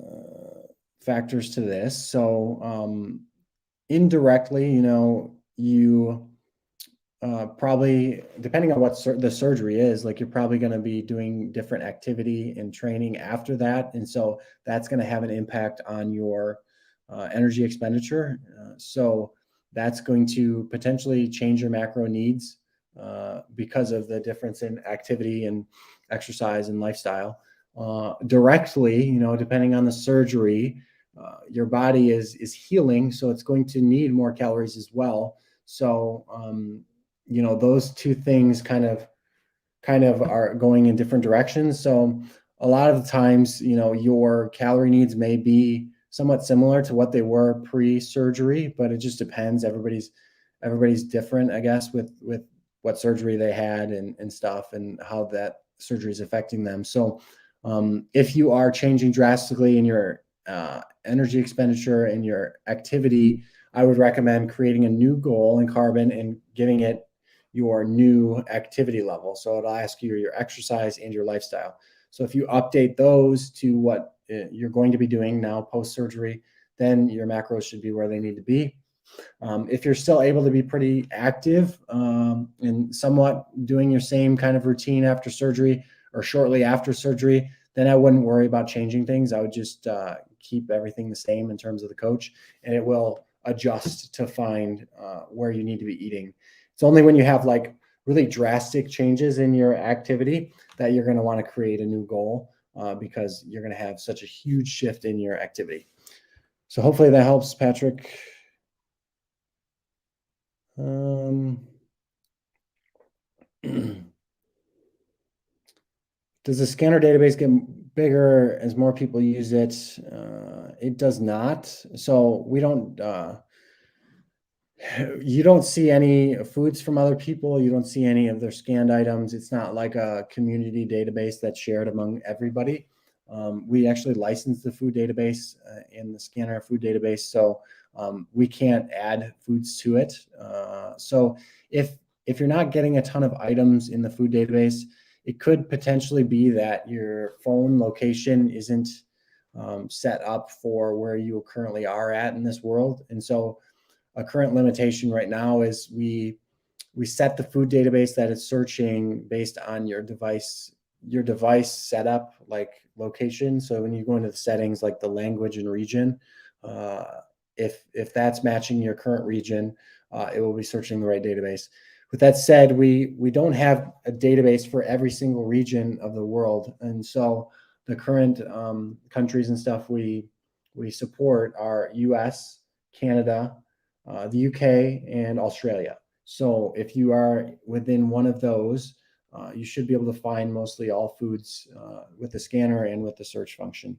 factors to this. So indirectly, you probably, depending on what the surgery is, you're probably going to be doing different activity and training after that. And so that's going to have an impact on your energy expenditure. So that's going to potentially change your macro needs because of the difference in activity and exercise and lifestyle. Directly, depending on the surgery, your body is healing, so it's going to need more calories as well. So those two things kind of are going in different directions. So a lot of the times, your calorie needs may be somewhat similar to what they were pre-surgery, but it just depends. Everybody's different, I guess, with what surgery they had and stuff, and how that surgery is affecting them. So if you are changing drastically in your energy expenditure and your activity, I would recommend creating a new goal in carbon and giving it your new activity level. So it'll ask you your exercise and your lifestyle. So if you update those to what you're going to be doing now post-surgery, then your macros should be where they need to be. If you're still able to be pretty active and somewhat doing your same kind of routine after surgery or shortly after surgery, then I wouldn't worry about changing things. I would just keep everything the same in terms of the coach, and it will adjust to find where you need to be eating. It's only when you have really drastic changes in your activity that you're going to want to create a new goal because you're going to have such a huge shift in your activity. So hopefully that helps, Patrick. Does the scanner database get bigger as more people use it? It does not. So we don't, you don't see any foods from other people. You don't see any of their scanned items. It's not like a community database that's shared among everybody. We actually license the food database and the scanner food database, so we can't add foods to it. So if you're not getting a ton of items in the food database, it could potentially be that your phone location isn't set up for where you currently are at in this world. And so a current limitation right now is we set the food database that it's searching based on your device setup, like location. So when you go into the settings, like the language and region, if that's matching your current region, it will be searching the right database. With that said, we don't have a database for every single region of the world, and so the current countries and stuff we support are U.S., Canada, the UK, and Australia. So if you are within one of those, you should be able to find mostly all foods with the scanner and with the search function.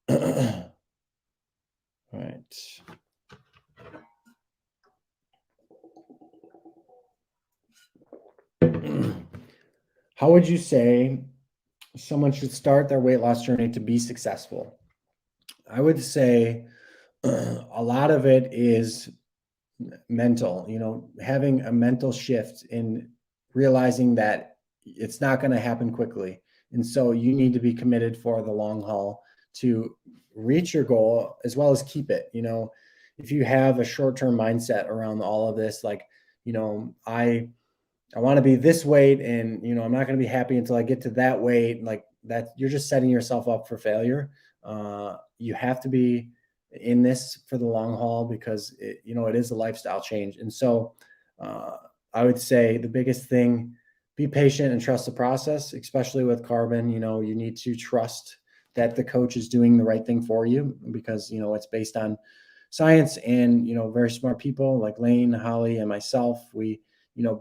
All right. How would you say someone should start their weight loss journey to be successful? I would say a lot of it is mental, having a mental shift in realizing that it's not going to happen quickly. And so you need to be committed for the long haul to reach your goal as well as keep it. If you have a short-term mindset around all of this, like, I want to be this weight and, I'm not going to be happy until I get to that weight, like that, you're just setting yourself up for failure. You have to be in this for the long haul because it is a lifestyle change. And so I would say the biggest thing, be patient and trust the process, especially with carbon. You need to trust that the coach is doing the right thing for you because, it's based on science and, very smart people like Lane, Holly, and myself. We,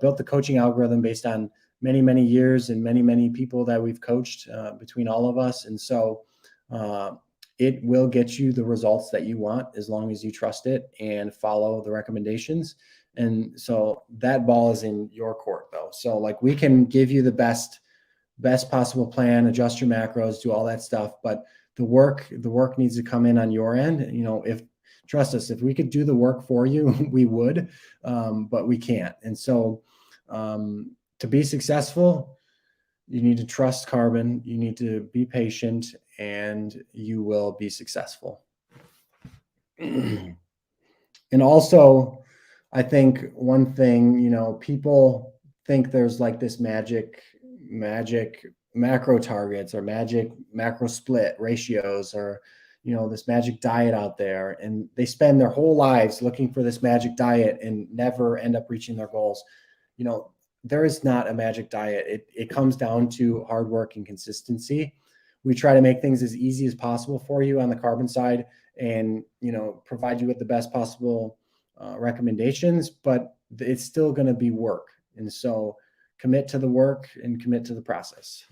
built the coaching algorithm based on many, many years and many, many people that we've coached between all of us. And so it will get you the results that you want as long as you trust it and follow the recommendations. And so that ball is in your court though. So like we can give you the best possible plan, adjust your macros, do all that stuff, but the work needs to come in on your end. If trust us, if we could do the work for you, we would, but we can't. And so to be successful, you need to trust carbon, you need to be patient, and you will be successful. And also, I think one thing, people think there's like this magic macro targets or magic macro split ratios or, this magic diet out there. And they spend their whole lives looking for this magic diet and never end up reaching their goals. There is not a magic diet. It comes down to hard work and consistency. We try to make things as easy as possible for you on the carbon side and, provide you with the best possible recommendations, but it's still going to be work. And so commit to the work and commit to the process.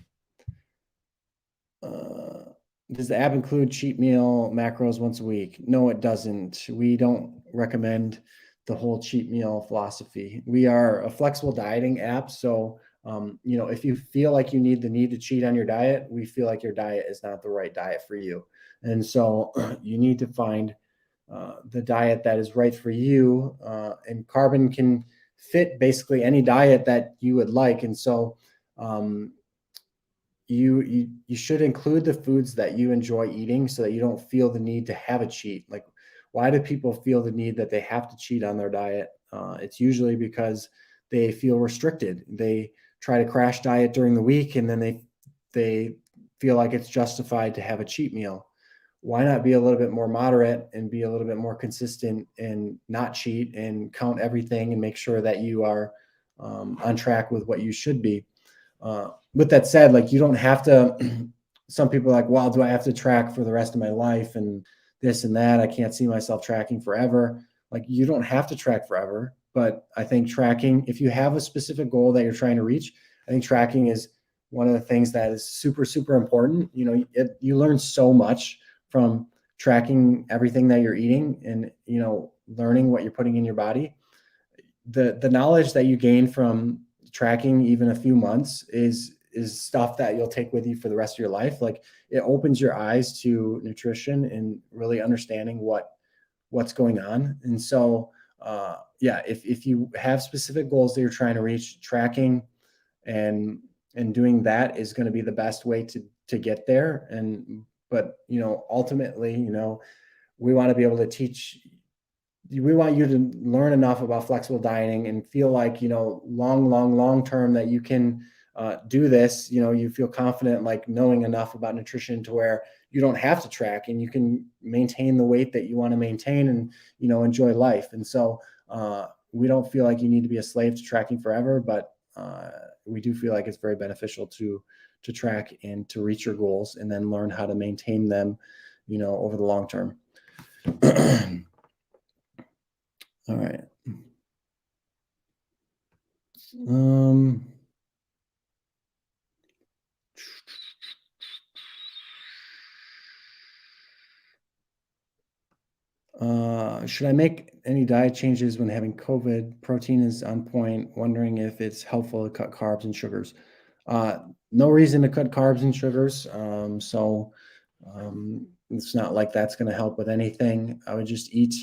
Does the app include cheat meal macros once a week? No, it doesn't. We don't recommend the whole cheat meal philosophy. We are a flexible dieting app. So, if you feel like you need to cheat on your diet, we feel like your diet is not the right diet for you. And so you need to find the diet that is right for you. And carbon can fit basically any diet that you would like. And so you should include the foods that you enjoy eating so that you don't feel the need to have a cheat. Like, why do people feel the need that they have to cheat on their diet? It's usually because they feel restricted. They try to crash diet during the week, and then they feel like it's justified to have a cheat meal. Why not be a little bit more moderate and be a little bit more consistent and not cheat and count everything and make sure that you are on track with what you should be? With that said, like, you don't have to, some people are like, well, do I have to track for the rest of my life? And this and that. I can't see myself tracking forever. Like, you don't have to track forever, but I think tracking, if you have a specific goal that you're trying to reach, I think tracking is one of the things that is super, super important. You learn so much from tracking everything that you're eating and, learning what you're putting in your body. The knowledge that you gain from tracking even a few months is stuff that you'll take with you for the rest of your life. Like, it opens your eyes to nutrition and really understanding what's going on. And so, yeah, if you have specific goals that you're trying to reach, tracking and doing that is going to be the best way to get there. But ultimately, we want to be able to teach. We want you to learn enough about flexible dieting and feel like, long term that you can do this. You feel confident, like knowing enough about nutrition to where you don't have to track and you can maintain the weight that you want to maintain and, enjoy life. And so we don't feel like you need to be a slave to tracking forever, but we do feel like it's very beneficial to track and to reach your goals and then learn how to maintain them, over the long term. All right. Should I make any diet changes when having COVID? Protein is on point. Wondering if it's helpful to cut carbs and sugars. No reason to cut carbs and sugars. It's not like that's going to help with anything. I would just eat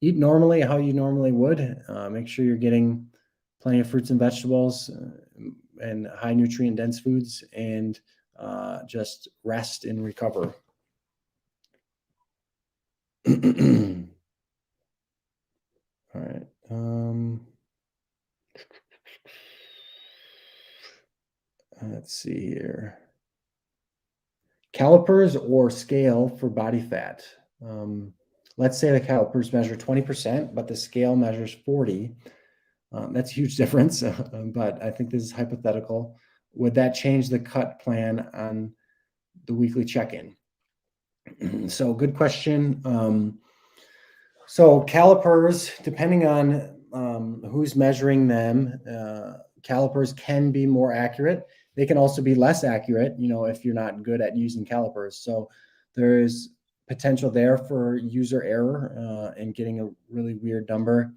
normally how you normally would. Make sure you're getting plenty of fruits and vegetables and high nutrient dense foods, and just rest and recover. All right. Let's see here. Calipers or scale for body fat. Let's say the calipers measure 20%, but the scale measures 40. That's a huge difference, but I think this is hypothetical. Would that change the cut plan on the weekly check-in? So good question. So calipers, depending on who's measuring them, calipers can be more accurate. They can also be less accurate, if you're not good at using calipers. So there's potential there for user error and getting a really weird number.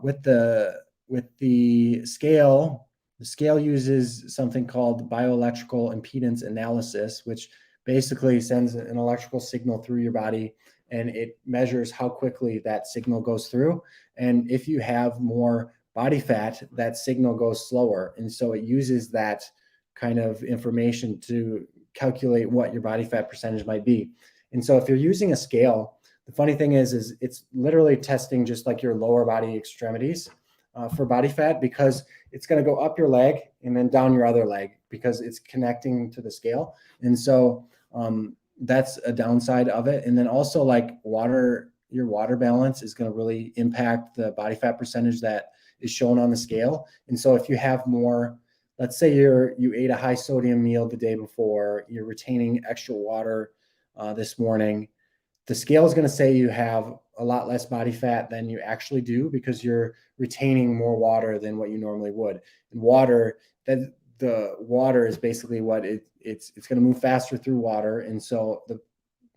With the scale, the scale uses something called bioelectrical impedance analysis, which basically sends an electrical signal through your body, and it measures how quickly that signal goes through. And if you have more body fat, that signal goes slower. And so it uses that kind of information to calculate what your body fat percentage might be. And so if you're using a scale, the funny thing is it's literally testing just like your lower body extremities for body fat, because it's going to go up your leg and then down your other leg because it's connecting to the scale. And so that's a downside of it. And then also, like, your water balance is going to really impact the body fat percentage that is shown on the scale. And so if you have more, let's say you ate a high sodium meal the day before, you're retaining extra water this morning, the scale is going to say you have a lot less body fat than you actually do because you're retaining more water than what you normally would. And the water is basically what it's going to move faster through water. And so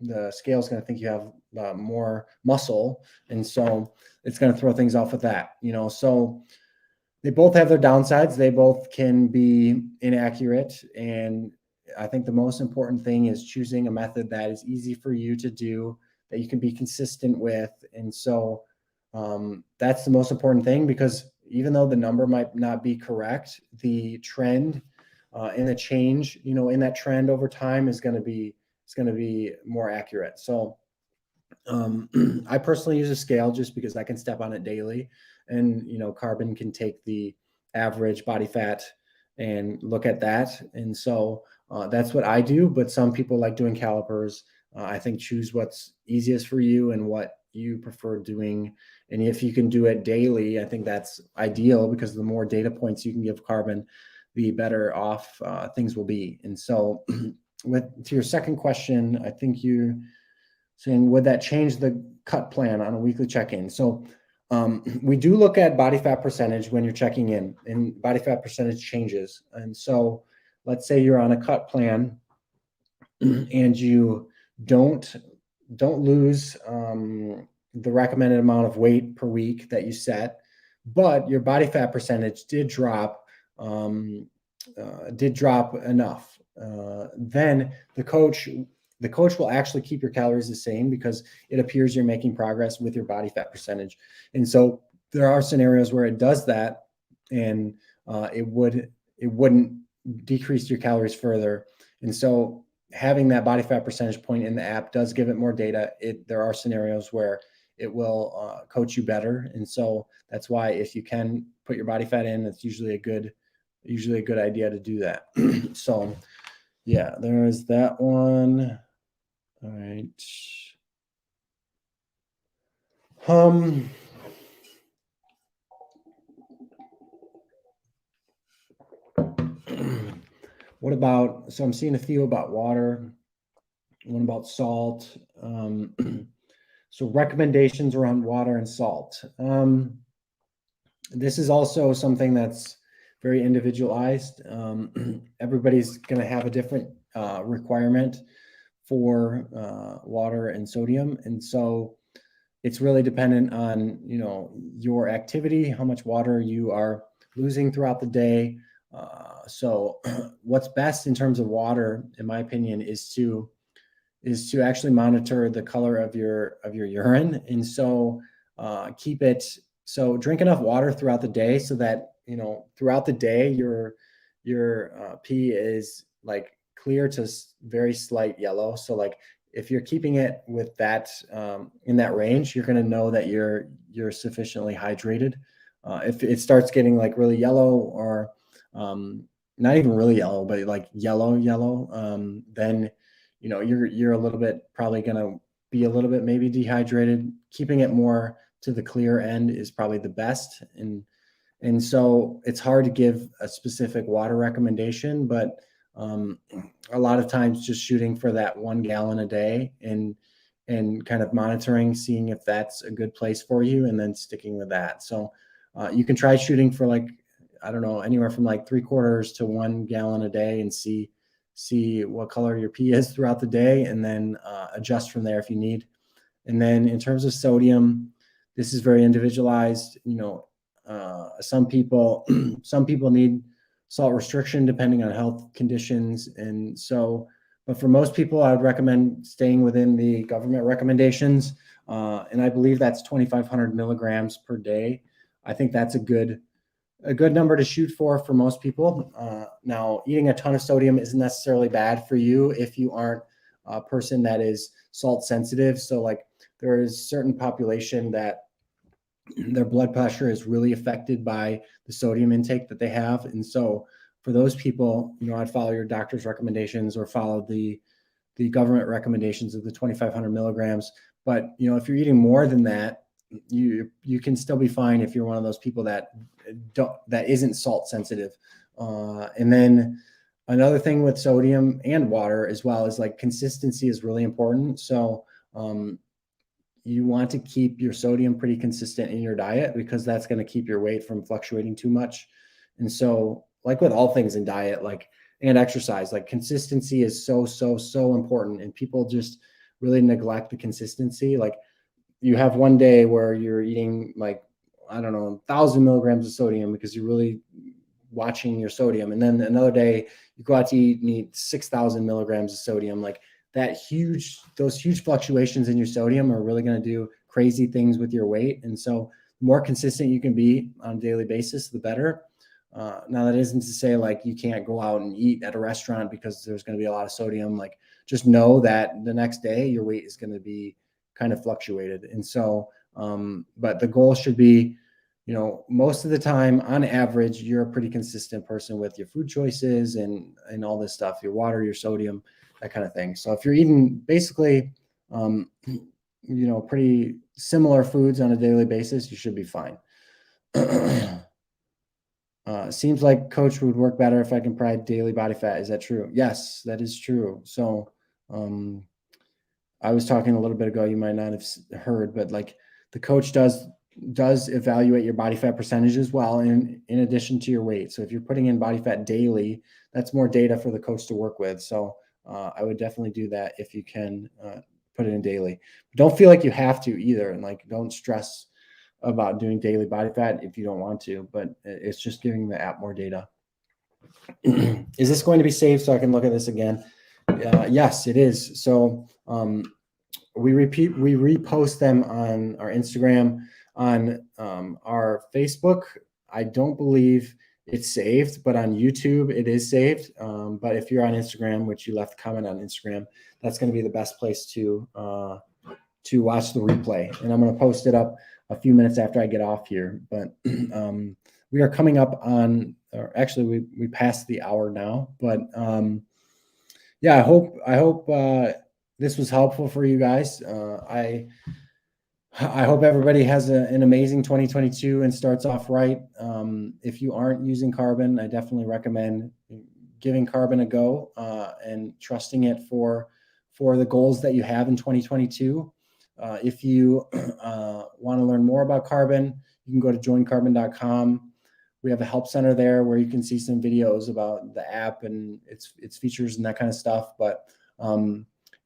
the scale is going to think you have more muscle. And so it's going to throw things off with that, so they both have their downsides. They both can be inaccurate. And I think the most important thing is choosing a method that is easy for you to do, that you can be consistent with. And so that's the most important thing, because even though the number might not be correct, the trend and the change, in that trend over time is going to be more accurate. So I personally use a scale just because I can step on it daily, and Carbon can take the average body fat and look at that. And so that's what I do. But some people like doing calipers. I think choose what's easiest for you and what you prefer doing. And if you can do it daily, I think that's ideal, because the more data points you can give Carbon, the better off things will be. And so to your second question, I think you saying, would that change the cut plan on a weekly check-in? So we do look at body fat percentage when you're checking in, and body fat percentage changes. And so let's say you're on a cut plan and you don't lose the recommended amount of weight per week that you set, but your body fat percentage did drop enough. Then the coach will actually keep your calories the same because it appears you're making progress with your body fat percentage. And so there are scenarios where it does that, and it wouldn't decrease your calories further. And so having that body fat percentage point in the app does give it more data. There are scenarios where it will coach you better. And so that's why if you can put your body fat in, it's usually a good idea to do that. So yeah, there is that one. All right. What about, so I'm seeing a few about water, one about salt. So recommendations around water and salt. This is also something that's very individualized. Everybody's going to have a different requirement for water and sodium. And so it's really dependent on, your activity, how much water you are losing throughout the day. So what's best in terms of water, in my opinion, is to actually monitor the color of your urine. And so drink enough water throughout the day so that, throughout the day, your pee is like clear to very slight yellow. So like if you're keeping it with that in that range, you're going to know that you're sufficiently hydrated. If it starts getting like really yellow, or not even really yellow, but like yellow, then you're a little bit probably going to be a little bit maybe dehydrated. Keeping it more to the clear end is probably the best. And so it's hard to give a specific water recommendation, but a lot of times just shooting for that 1 gallon a day and kind of monitoring, seeing if that's a good place for you, and then sticking with that. So you can try shooting for like, I don't know, anywhere from like 3/4 to 1 gallon a day, and see what color your pee is throughout the day, and then adjust from there if you need. And then in terms of sodium, this is very individualized. Some people need salt restriction depending on health conditions. And so, but for most people, I would recommend staying within the government recommendations. And I believe that's 2,500 milligrams per day. I think that's a good number to shoot for most people. Now, eating a ton of sodium isn't necessarily bad for you if you aren't a person that is salt sensitive. So like there is certain population that their blood pressure is really affected by the sodium intake that they have. And so for those people, I'd follow your doctor's recommendations or follow the government recommendations of the 2,500 milligrams. But, if you're eating more than that, you can still be fine if you're one of those people that isn't salt sensitive. And then another thing with sodium and water as well is like consistency is really important. So you want to keep your sodium pretty consistent in your diet, because that's going to keep your weight from fluctuating too much. And so like with all things in diet, and exercise, like consistency is so important, and people just really neglect the consistency. Like you have one day where you're eating like, I don't know, 1,000 milligrams of sodium because you're really watching your sodium. And then another day you go out to eat and eat 6,000 milligrams of sodium. Like those huge fluctuations in your sodium are really going to do crazy things with your weight. And so the more consistent you can be on a daily basis, the better. Now that isn't to say like you can't go out and eat at a restaurant because there's going to be a lot of sodium. Like just know that the next day your weight is going to be kind of fluctuated. And so, but the goal should be, most of the time on average, you're a pretty consistent person with your food choices and all this stuff, your water, your sodium, that kind of thing. So if you're eating basically, pretty similar foods on a daily basis, you should be fine. Seems like coach would work better if I can provide daily body fat. Is that true? Yes, that is true. So, I was talking a little bit ago, you might not have heard, but like the coach does evaluate your body fat percentage as well, in addition to your weight. So if you're putting in body fat daily, that's more data for the coach to work with. So I would definitely do that if you can put it in daily. Don't feel like you have to either, and like don't stress about doing daily body fat if you don't want to. But it's just giving the app more data. Is this going to be saved so I can look at this again? Yes, it is. So we repost them on our Instagram, on our Facebook. I don't believe it's saved, but on YouTube it is saved. But if you're on Instagram, which you left a comment on Instagram, that's going to be the best place to watch the replay. And I'm going to post it up a few minutes after I get off here. But we are coming up on, or actually we passed the hour now. But yeah, I hope this was helpful for you guys. I hope everybody has an amazing 2022 and starts off right. If you aren't using Carbon, I definitely recommend giving Carbon a go and trusting it for the goals that you have in 2022. If you want to learn more about Carbon, you can go to joincarbon.com. We have a help center there where you can see some videos about the app and its features and that kind of stuff. But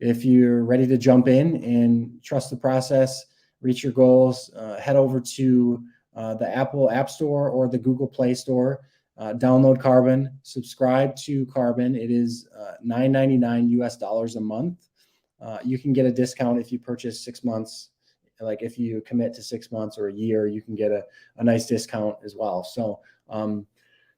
if you're ready to jump in and trust the process, reach your goals, head over to the Apple App Store or the Google Play Store. Download Carbon, subscribe to Carbon. It is $9.99 US a month. You can get a discount if you purchase 6 months. Like if you commit to 6 months or a year, you can get a nice discount as well. So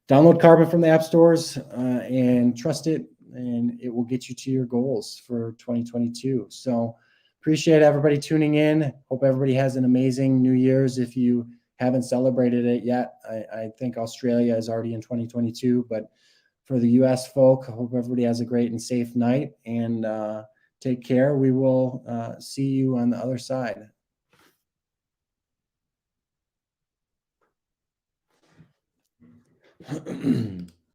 download Carbon from the app stores and trust it, and it will get you to your goals for 2022. So appreciate everybody tuning in. Hope everybody has an amazing New Year's. If you haven't celebrated it yet, I think Australia is already in 2022, but for the US folk, I hope everybody has a great and safe night, and take care. We will see you on the other side.